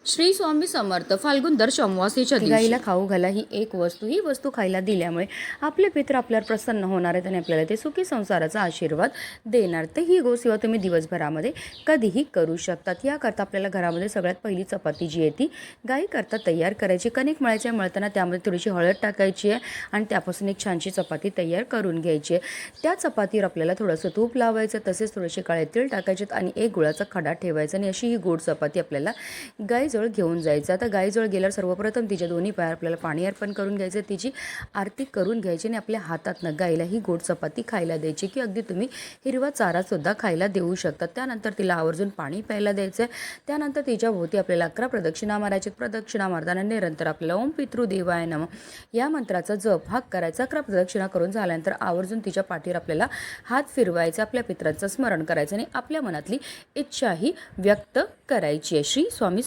श्री स्वामी समर्थ फाल्गुन दर सोमवासीच्या दिवशी गाईला खाऊ घाला ही एक वस्तू. ही वस्तू खायला दिल्यामुळे आपले पित्र आपल्यावर प्रसन्न होणार आहेत आणि आपल्याला ते सुखी संसाराचा आशीर्वाद देणार. तर ही गोसेवा तुम्ही दिवसभरामध्ये कधीही करू शकतात. याकरता आपल्याला घरामध्ये सगळ्यात पहिली चपाती जी आहे ती गाईकरता तयार करायची. कणिक मळायची आहे, मळताना त्यामध्ये थोडीशी हळद टाकायची आहे आणि त्यापासून एक छानशी चपाती तयार करून घ्यायची आहे. त्या चपातीवर आपल्याला थोडंसं तूप लावायचं, तसेच थोडेसे काळे तीळ टाकायचे आणि एक गुळाचा खडा ठेवायचा आणि अशी ही गोड चपाती आपल्याला गाईजवळ घेऊन जायचं. आता गाईजवळ गेल्यावर सर्वप्रथम तिच्या दोन्ही पायावर आपल्याला पाणी अर्पण करून घ्यायचं, तिची आरती करून घ्यायची आणि आपल्या हातातनं गाईला ही गोड चपाती खायला द्यायची, की अगदी तुम्ही हिरवा चारासुद्धा खायला देऊ शकता. त्यानंतर तिला आवर्जून पाणी प्यायला द्यायचं आहे. त्यानंतर तिच्या भोवती आपल्याला 11 प्रदक्षिणा मारायच्या. प्रदक्षिणा मारताना निरंतर आपल्याला ओम पितृदेवाय नमः या मंत्राचा जप हा करायचा. 11 प्रदक्षिणा करून झाल्यानंतर आवर्जून तिच्या पाठीवर आपल्याला हात फिरवायचा, आपल्या पित्राचं स्मरण करायचं आणि आपल्या मनातली इच्छाही व्यक्त करायची आहे. श्री स्वामी